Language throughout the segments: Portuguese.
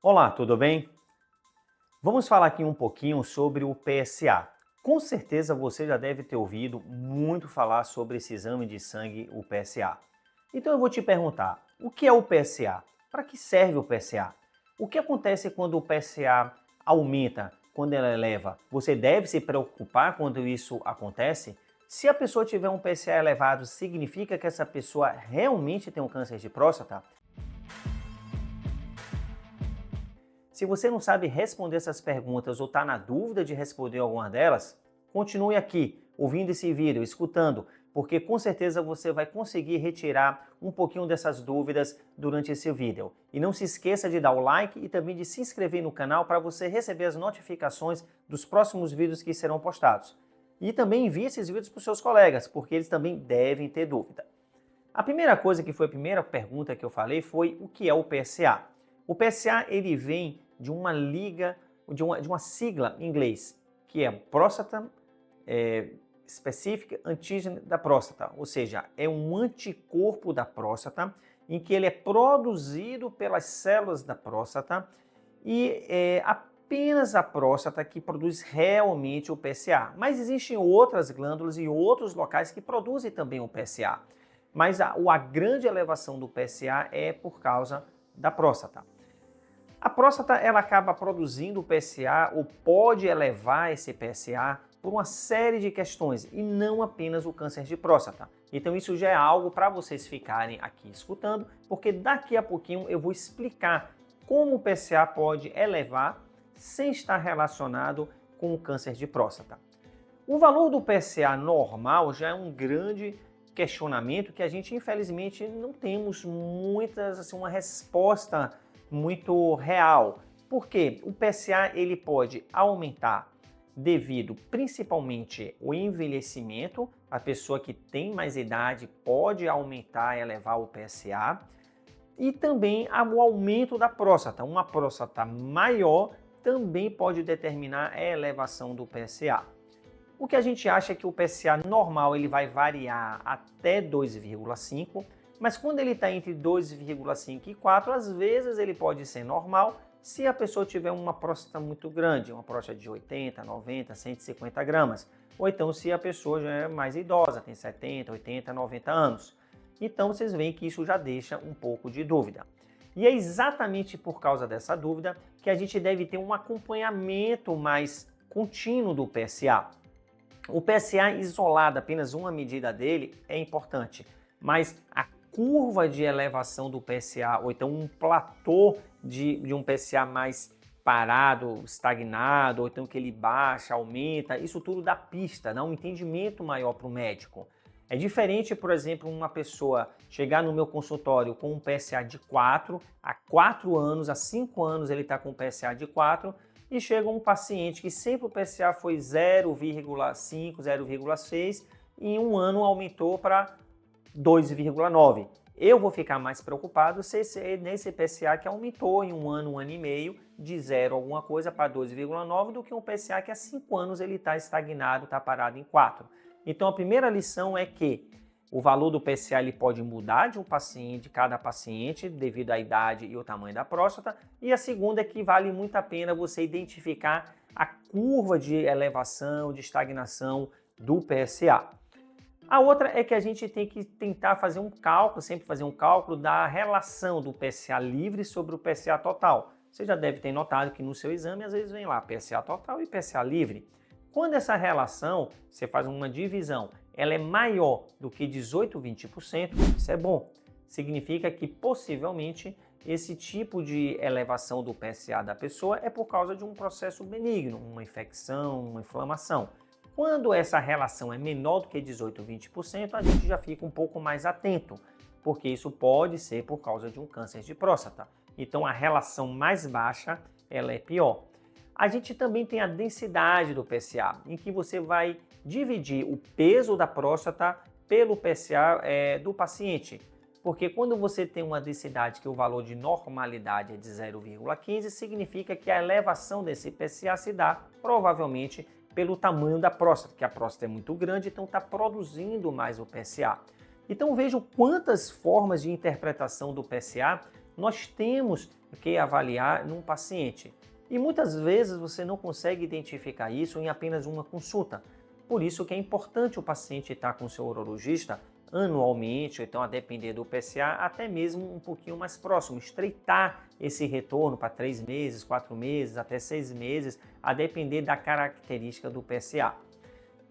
Olá, tudo bem? Vamos falar aqui um pouquinho sobre o PSA. Com certeza você já deve ter ouvido muito falar sobre esse exame de sangue, o PSA. Então eu vou te perguntar, o que é o PSA? Para que serve o PSA? O que acontece quando o PSA aumenta, quando ela eleva? Você deve se preocupar quando isso acontece? Se a pessoa tiver um PSA elevado, significa que essa pessoa realmente tem um câncer de próstata? Se você não sabe responder essas perguntas ou está na dúvida de responder alguma delas, continue aqui, ouvindo esse vídeo, escutando, porque com certeza você vai conseguir retirar um pouquinho dessas dúvidas durante esse vídeo. E não se esqueça de dar o like e também de se inscrever no canal para você receber as notificações dos próximos vídeos que serão postados. E também envie esses vídeos para os seus colegas, porque eles também devem ter dúvida. A primeira coisa que foi a primeira pergunta que eu falei foi o que é o PSA. O PSA ele vem de uma liga, de uma sigla em inglês, que é Prostate Specific Antigen da próstata, ou seja, é um anticorpo da próstata em que ele é produzido pelas células da próstata e é apenas a próstata que produz realmente o PSA. Mas existem outras glândulas e outros locais que produzem também o PSA. Mas a grande elevação do PSA é por causa da próstata. A próstata ela acaba produzindo o PSA ou pode elevar esse PSA por uma série de questões e não apenas o câncer de próstata. Então isso já é algo para vocês ficarem aqui escutando, porque daqui a pouquinho eu vou explicar como o PSA pode elevar sem estar relacionado com o câncer de próstata. O valor do PSA normal já é um grande questionamento que a gente infelizmente não temos uma resposta muito real. Porque o PSA ele pode aumentar devido principalmente ao envelhecimento, a pessoa que tem mais idade pode aumentar e elevar o PSA, e também o aumento da próstata. Uma próstata maior também pode determinar a elevação do PSA. O que a gente acha é que o PSA normal ele vai variar até 2,5, mas quando ele está entre 2,5 e 4, às vezes ele pode ser normal se a pessoa tiver uma próstata muito grande, uma próstata de 80, 90, 150 gramas. Ou então se a pessoa já é mais idosa, tem 70, 80, 90 anos. Então vocês veem que isso já deixa um pouco de dúvida. E é exatamente por causa dessa dúvida que a gente deve ter um acompanhamento mais contínuo do PSA. O PSA isolado, apenas uma medida dele, é importante, mas a curva de elevação do PSA, ou então um platô de um PSA mais parado, estagnado, ou então que ele baixa, aumenta, isso tudo dá pista, dá um entendimento maior para o médico. É diferente, por exemplo, uma pessoa chegar no meu consultório com um PSA de 4, há 4 anos, há 5 anos ele está com um PSA de 4, e chega um paciente que sempre o PSA foi 0,5, 0,6 e em um ano aumentou para 2,9. Eu vou ficar mais preocupado se nesse PSA que aumentou em um ano e meio, de 0 alguma coisa para 2,9, do que um PSA que há 5 anos ele está estagnado, está parado em 4. Então a primeira lição é que o valor do PSA ele pode mudar de um paciente, de cada paciente, devido à idade e o tamanho da próstata. E a segunda é que vale muito a pena você identificar a curva de elevação, de estagnação do PSA. A outra é que a gente tem que tentar fazer um cálculo, sempre fazer um cálculo da relação do PSA livre sobre o PSA total. Você já deve ter notado que no seu exame às vezes vem lá PSA total e PSA livre. Quando essa relação, você faz uma divisão, ela é maior do que 18, 20%, isso é bom. Significa que possivelmente esse tipo de elevação do PSA da pessoa é por causa de um processo benigno, uma infecção, uma inflamação. Quando essa relação é menor do que 18, 20%, a gente já fica um pouco mais atento, porque isso pode ser por causa de um câncer de próstata. Então a relação mais baixa, ela é pior. A gente também tem a densidade do PSA, em que você vai dividir o peso da próstata pelo PSA do paciente. Porque quando você tem uma densidade que o valor de normalidade é de 0,15, significa que a elevação desse PSA se dá provavelmente pelo tamanho da próstata, que a próstata é muito grande, então está produzindo mais o PSA. Então vejam quantas formas de interpretação do PSA nós temos que avaliar num paciente. E muitas vezes você não consegue identificar isso em apenas uma consulta. Por isso que é importante o paciente estar com o seu urologista anualmente, ou então a depender do PSA, até mesmo um pouquinho mais próximo, estreitar esse retorno para 3 meses, 4 meses, até 6 meses, a depender da característica do PSA.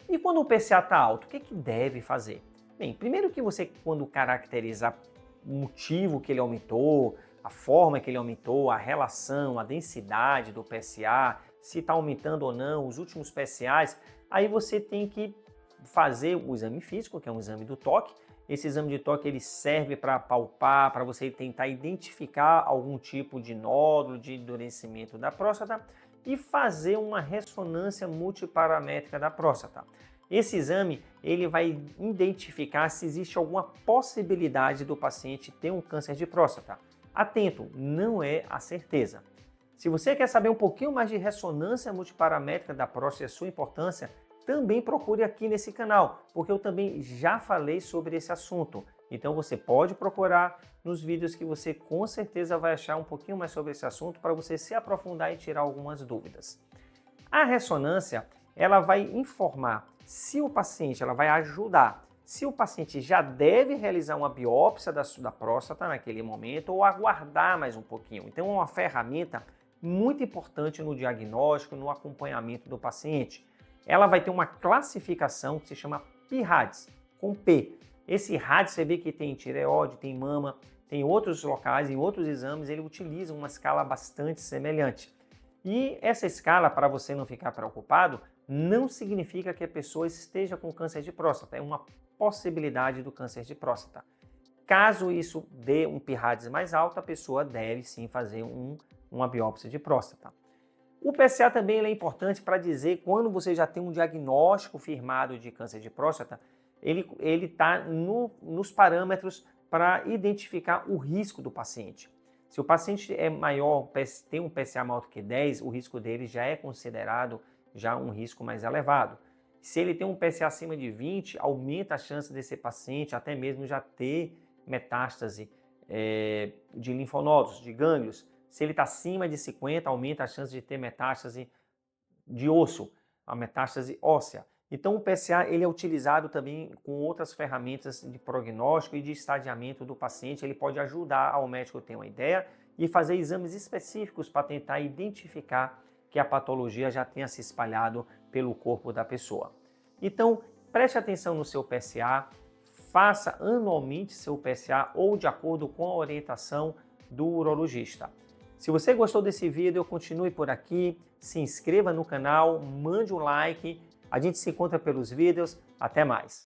E quando o PSA está alto, o que deve fazer? Bem, primeiro que você, quando caracterizar o motivo que ele aumentou, a forma que ele aumentou, a relação, a densidade do PSA, se está aumentando ou não, os últimos PSAs, aí você tem que fazer o exame físico, que é um exame do toque. Esse exame de toque ele serve para palpar, para você tentar identificar algum tipo de nódulo, de endurecimento da próstata e fazer uma ressonância multiparamétrica da próstata. Esse exame ele vai identificar se existe alguma possibilidade do paciente ter um câncer de próstata. Atento, não é a certeza. Se você quer saber um pouquinho mais de ressonância multiparamétrica da próstata e a sua importância, também procure aqui nesse canal, porque eu também já falei sobre esse assunto. Então você pode procurar nos vídeos que você com certeza vai achar um pouquinho mais sobre esse assunto para você se aprofundar e tirar algumas dúvidas. A ressonância, ela vai informar se o paciente, ela vai ajudar se o paciente já deve realizar uma biópsia da próstata naquele momento ou aguardar mais um pouquinho. Então é uma ferramenta muito importante no diagnóstico, no acompanhamento do paciente. Ela vai ter uma classificação que se chama PIRADS, com P. Esse RADS você vê que tem tireoide, tem mama, tem outros locais, em outros exames, ele utiliza uma escala bastante semelhante. E essa escala, para você não ficar preocupado, não significa que a pessoa esteja com câncer de próstata, é uma possibilidade do câncer de próstata. Caso isso dê um PIRADS mais alto, a pessoa deve sim fazer uma biópsia de próstata. O PSA também é importante para dizer quando você já tem um diagnóstico firmado de câncer de próstata, ele está nos parâmetros para identificar o risco do paciente. Se o paciente é maior, tem um PSA maior do que 10, o risco dele já é considerado já um risco mais elevado. Se ele tem um PSA acima de 20, aumenta a chance desse paciente até mesmo já ter metástase de linfonodos, de gânglios. Se ele está acima de 50, aumenta a chance de ter metástase de osso, a metástase óssea. Então o PSA ele é utilizado também com outras ferramentas de prognóstico e de estadiamento do paciente. Ele pode ajudar ao médico a ter uma ideia e fazer exames específicos para tentar identificar que a patologia já tenha se espalhado pelo corpo da pessoa. Então preste atenção no seu PSA, faça anualmente seu PSA ou de acordo com a orientação do urologista. Se você gostou desse vídeo, continue por aqui, se inscreva no canal, mande um like, a gente se encontra pelos vídeos, até mais!